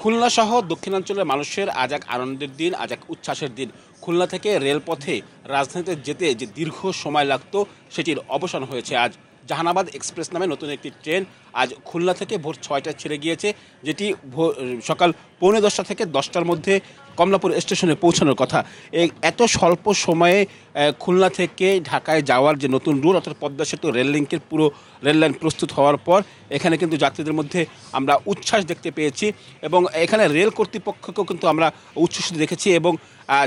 খুলনা সহ দক্ষিণাঞ্চলের মানুষের আজ এক আনন্দের দিন, আজ এক উচ্ছ্বাসের দিন। খুলনা থেকে রেলপথে রাজধানীতে যেতে যে দীর্ঘ সময় লাগতো সেটির অবসান হয়েছে আজ। জাহানাবাদ এক্সপ্রেস নামে নতুন একটি ট্রেন আজ খুলনা থেকে ভোর 6টায় ছেড়ে গিয়েছে, যেটি সকাল 9:45 থেকে 10টার মধ্যে কমলাপুর স্টেশনে পৌঁছানোর কথা। এত স্বল্প সময়ে খুলনা থেকে ঢাকায় যাওয়ার যে নতুন রুট অর্থাৎ পদ্মা সেতু রেল লিঙ্কের পুরো রেল লাইন প্রস্তুত হওয়ার পর এখানে কিন্তু যাত্রীদের মধ্যে আমরা উচ্ছ্বাস দেখতে পেয়েছি এবং এখানে রেল কর্তৃপক্ষকেও কিন্তু আমরা উচ্ছ্বসিত দেখেছি এবং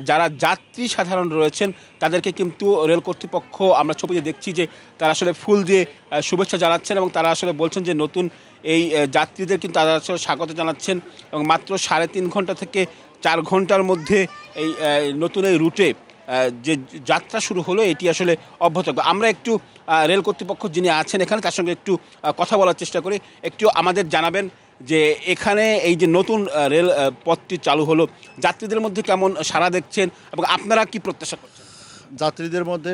যারা যাত্রী সাধারণ রয়েছেন তাদেরকে কিন্তু রেল কর্তৃপক্ষ আমরা ছবিতে দেখছি যে তারা আসলে ফুল দিয়ে শুভেচ্ছা জানাচ্ছেন এবং তারা আসলে বলছেন যে নতুন এই যাত্রীদের কিন্তু তারা আসলে স্বাগত জানাচ্ছেন এবং মাত্র 3.5 ঘন্টা থেকে 4 ঘন্টার মধ্যে এই নতুন এই রুটে যে যাত্রা শুরু হলো এটি আসলে অব্যাহত থাকবে। আমরা একটু রেল কর্তৃপক্ষ যিনি আছেন এখানে তার সঙ্গে একটু কথা বলার চেষ্টা করি। একটু আমাদের জানাবেন যে এখানে এই যে নতুন রেল পথটি চালু হলো যাত্রীদের মধ্যে কেমন সাড়া দেখছেন এবং আপনারা কি প্রত্যাশা করছেন? যাত্রীদের মধ্যে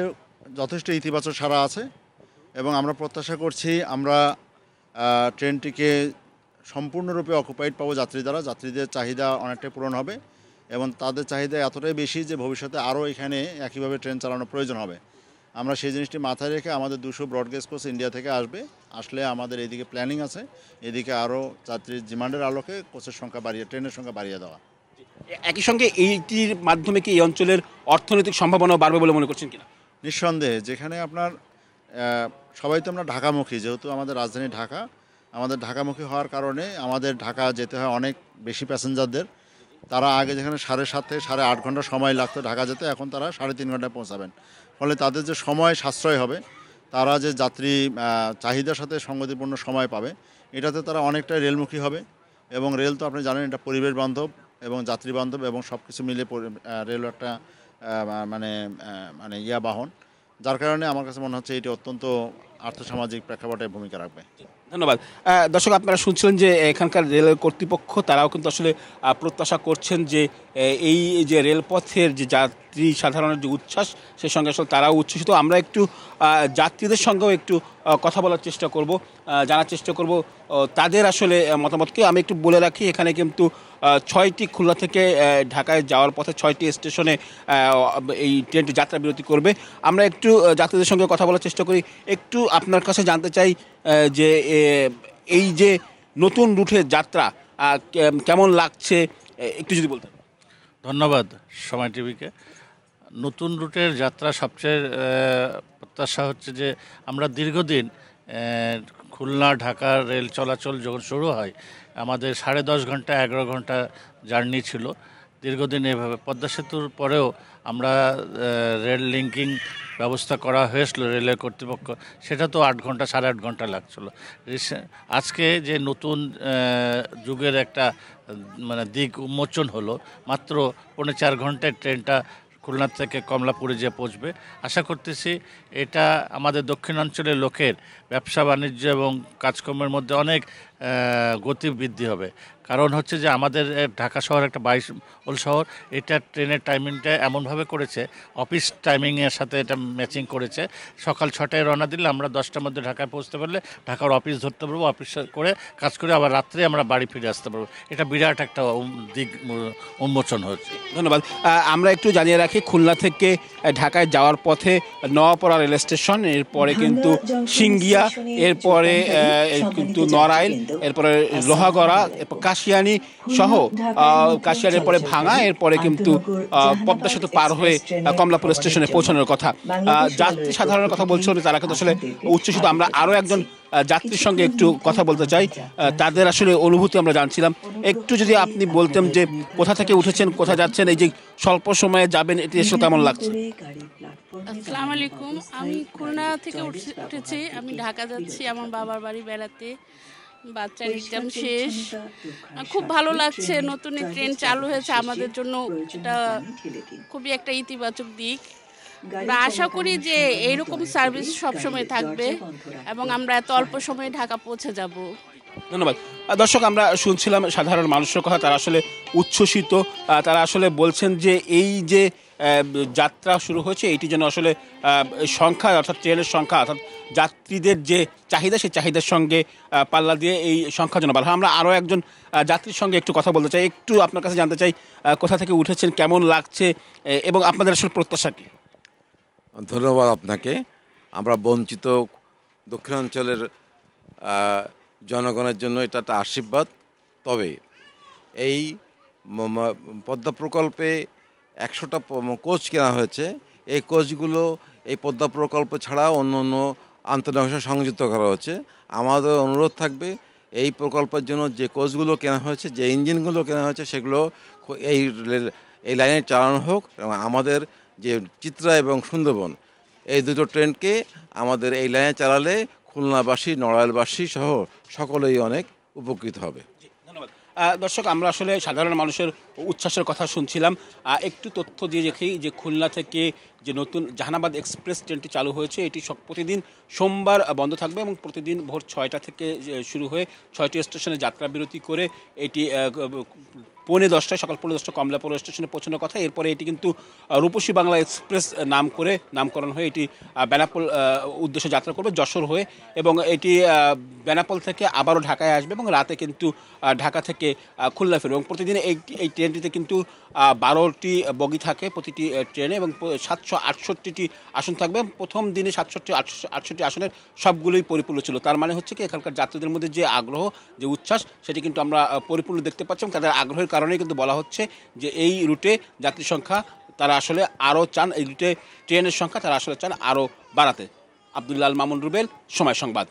যথেষ্ট ইতিবাচক সাড়া আছে এবং আমরা প্রত্যাশা করছি আমরা ট্রেনটিকে সম্পূর্ণরূপে অকুপাইড পাবো যাত্রী দ্বারা। যাত্রীদের চাহিদা অনেকটাই পূরণ হবে এবং তাদের চাহিদা এতটাই বেশি যে ভবিষ্যতে আরও এখানে একইভাবে ট্রেন চালানোর প্রয়োজন হবে। আমরা সেই জিনিসটি মাথায় রেখে আমাদের 200 ব্রডগেজ কোচ ইন্ডিয়া থেকে আসলে আমাদের এদিকে প্ল্যানিং আছে এদিকে আরও যাত্রীর ডিমান্ডের আলোকে কোচের সংখ্যা বাড়িয়ে ট্রেনের সংখ্যা বাড়িয়ে দেওয়া। একই সঙ্গে এইটির মাধ্যমে কি এই অঞ্চলের অর্থনৈতিক সম্ভাবনা বাড়বে বলে মনে করছেন কিনা? নিঃসন্দেহে, যেখানে আপনার সবাই তো আমরা ঢাকামুখী, যেহেতু আমাদের রাজধানী ঢাকা, আমাদের ঢাকামুখী হওয়ার কারণে আমাদের ঢাকা যেতে হয় অনেক বেশি প্যাসেঞ্জারদের। তারা আগে যেখানে 7.5 থেকে 8.5 ঘন্টা সময় লাগতো ঢাকা যেতে, এখন তারা 3.5 ঘন্টায় পৌঁছাবেন। ফলে তাদের যে সময় সাশ্রয় হবে, তারা যে যাত্রী চাহিদার সাথে সঙ্গতিপূর্ণ সময় পাবে, এটাতে তারা অনেকটাই রেলমুখী হবে। এবং রেল তো আপনি জানেন এটা পরিবেশ বান্ধব এবং যাত্রী বান্ধব এবং সব কিছু মিলে রেল একটা মানে বাহন, যার কারণে আমার কাছে মনে হচ্ছে এটি অত্যন্ত আর্থসামাজিক প্রেক্ষাপটে ভূমিকা রাখবে। ধন্যবাদ। দর্শক, আপনারা শুনছিলেন যে এখানকার রেল কর্তৃপক্ষ তারাও কিন্তু আসলে প্রত্যাশা করছেন যে এই যে রেলপথের যে যাত্রী সাধারণের যে উচ্ছ্বাস সেই সঙ্গে আসলে তারাও উচ্ছ্বসিত। আমরা একটু যাত্রীদের সঙ্গেও একটু কথা বলার চেষ্টা করব, জানার চেষ্টা করব তাদের আসলে মতামতকে। আমি একটু বলে রাখি এখানে কিন্তু 6টি খুলনা থেকে ঢাকায় যাওয়ার পথে 6টি স্টেশনে এই ট্রেনটি যাত্রা বিরতি করবে। আমরা একটু যাত্রীদের সঙ্গে কথা বলার চেষ্টা করি। একটু আপনার কাছে জানতে চাই যে এই যে নতুন রুটের যাত্রা কেমন লাগছে একটু যদি বলতেন। ধন্যবাদ সময় টিভিকে। নতুন রুটের যাত্রা সবচেয়ে প্রত্যাশা হচ্ছে যে আমরা দীর্ঘদিন খুলনা ঢাকা রেল চলাচল যখন শুরু হয় আমাদের 10.5 ঘন্টা 11 ঘন্টা জার্নি ছিল দীর্ঘদিন। এভাবে পদ্মা সেতুর পরেও আমরা রেল লিঙ্কিং ব্যবস্থা করা হয়েছিল রেলের কর্তৃপক্ষ, সেটা তো 8 ঘন্টা 8.5 ঘন্টা লাগছিল। আজকে যে নতুন যুগের একটা দিক উন্মোচন হলো, মাত্র 4.25 ঘন্টায় ট্রেনটা খুলনা থেকে কমলাপুরে যে পৌঁছবে। আশা করতেছি এটা আমাদের দক্ষিণাঞ্চলের লোকের ব্যবসা বাণিজ্য এবং কাজকর্মের মধ্যে অনেক গতি বৃদ্ধি হবে। কারণ হচ্ছে যে আমাদের ঢাকা শহর একটা 22 শহর, এটা ট্রেনের টাইমিংটা এমনভাবে করেছে অফিস টাইমিংয়ের সাথে এটা ম্যাচিং করেছে। সকাল 6টায় রওনা দিলে আমরা 10টার মধ্যে ঢাকায় পৌঁছতে পারলে ঢাকার অফিস ধরতে পারবো, অফিস করে কাজ করে আবার রাত্রে আমরা বাড়ি ফিরে আসতে পারবো। এটা বিরাট একটা দিক উন্মোচন হচ্ছে। ধন্যবাদ। আমরা একটু জানিয়ে রাখি খুলনা থেকে ঢাকায় যাওয়ার পথে নওয়াপাড়া রেল স্টেশন, এরপরে কিন্তু সিঙ্গিয়া, এরপরে কিন্তু নড়াইল, এরপরে লোহাগড়া, এরপর কাশিয়ানি সহ কাশিয়ানির পরে ভাঙা, এরপরে কিন্তু পদ্মা সেতু পার হয়ে কমলাপুর স্টেশনে পৌঁছানোর কথা। যাত্রী সাধারণের কথা বলছিল তারা কিন্তু আসলে উচ্ছ্বসিত। আমরা আরও একজন যাত্রীর সঙ্গে একটু কথা বলতে চাই, তাদের আসলে অনুভূতি আমরা জানছিলাম। একটু যদি আপনি বলতেন যে কোথা থেকে উঠেছেন, কোথা যাচ্ছেন, এই যে স্বল্প সময়ে যাবেন এটি এসে কেমন লাগছে? আসসালামু আলাইকুম, আমি খুলনা থেকে উঠেছি, আমি ঢাকা যাচ্ছি আমার বাবার বাড়ি বেড়াতে। বাচ্চার এক্সাম শেষ, খুব ভালো লাগছে। নতুন ট্রেন চালু হয়েছে আমাদের জন্য, এটা খুবই একটা ইতিবাচক দিক। আমরা আশা করি যে এইরকম সার্ভিস সবসময় থাকবে এবং আমরা এত অল্প সময়ে ঢাকা পৌঁছে যাব। ধন্যবাদ। দর্শক, আমরা শুনছিলাম সাধারণ মানুষের কথা। তারা আসলে উচ্ছ্বসিত। তারা আসলে বলছেন যে এই যে যাত্রা শুরু হয়েছে এটি যেন আসলে সংখ্যা, অর্থাৎ ট্রেনের সংখ্যা, অর্থাৎ যাত্রীদের যে চাহিদা সেই চাহিদার সঙ্গে পাল্লা দিয়ে এই সংখ্যা যেন বাড়ে। আমরা আরও একজন যাত্রীর সঙ্গে একটু কথা বলতে চাই। একটু আপনার কাছে জানতে চাই কোথা থেকে উঠেছেন, কেমন লাগছে এবং আপনাদের আসলে প্রত্যাশা কী? ধন্যবাদ আপনাকে। আমরা বঞ্চিত দক্ষিণাঞ্চলের জনগণের জন্য এটা একটা আশীর্বাদ। তবে এই পদ্মা প্রকল্পে 100টা কোচ কেনা হয়েছে। এই কোচগুলো এই পদ্মা প্রকল্প ছাড়া অন্য অন্য আন্তঃনগর সংযুক্ত করা হচ্ছে। আমাদের অনুরোধ থাকবে এই প্রকল্পের জন্য যে কোচগুলো কেনা হয়েছে, যে ইঞ্জিনগুলো কেনা হয়েছে, সেগুলো এই লাইনে চালানো হোক। এবং আমাদের যে চিত্রা এবং সুন্দরবন এই দুটো ট্রেনকে আমাদের এই লাইনে চালালে খুলনাবাসী, নড়াইলবাসী সহ সকলেই অনেক উপকৃত হবে। ধন্যবাদ। দর্শক, আমরা আসলে সাধারণ মানুষের উচ্ছ্বাসের কথা শুনছিলাম। একটু তথ্য দিয়ে দেখি যে খুলনা থেকে যে নতুন জাহানাবাদ এক্সপ্রেস ট্রেনটি চালু হয়েছে এটি প্রতিদিন সোমবার বন্ধ থাকবে এবং প্রতিদিন ভোর 6টা থেকে শুরু হয়ে 6টি স্টেশনে যাত্রা বিরতি করে এটি পৌনে 10টায়, সকাল পৌনে 10টা কমলাপুর স্টেশনে পৌঁছানোর কথা। এরপরে এটি কিন্তু রূপসী বাংলা এক্সপ্রেস নামকরণ হয়ে এটি বেনাপোল উদ্দেশ্যে যাত্রা করবে যশোর হয়ে, এবং এটি বেনাপোল থেকে আবারও ঢাকায় আসবে এবং রাতে কিন্তু ঢাকা থেকে খুলনা ফিরবে। এবং প্রতিদিন এই ট্রেনটিতে কিন্তু 12টি বগি থাকে প্রতিটি ট্রেনে এবং 768টি আসন থাকবে। প্রথম দিনে 768 আসনের সবগুলোই পরিপূর্ণ ছিল। তার মানে হচ্ছে কি এখানকার যাত্রীদের মধ্যে যে আগ্রহ, যে উচ্ছ্বাস, সেটি কিন্তু আমরা পরিপূর্ণ দেখতে পাচ্ছি। তাদের আগ্রহের কারণেই কিন্তু বলা হচ্ছে যে এই রুটে যাত্রী সংখ্যা তারা আসলে আরও চান, এই রুটে ট্রেনের সংখ্যা তারা আসলে চান আরও বাড়াতে। আব্দুল্লাহ আল মামুন রুবেল, সময় সংবাদ।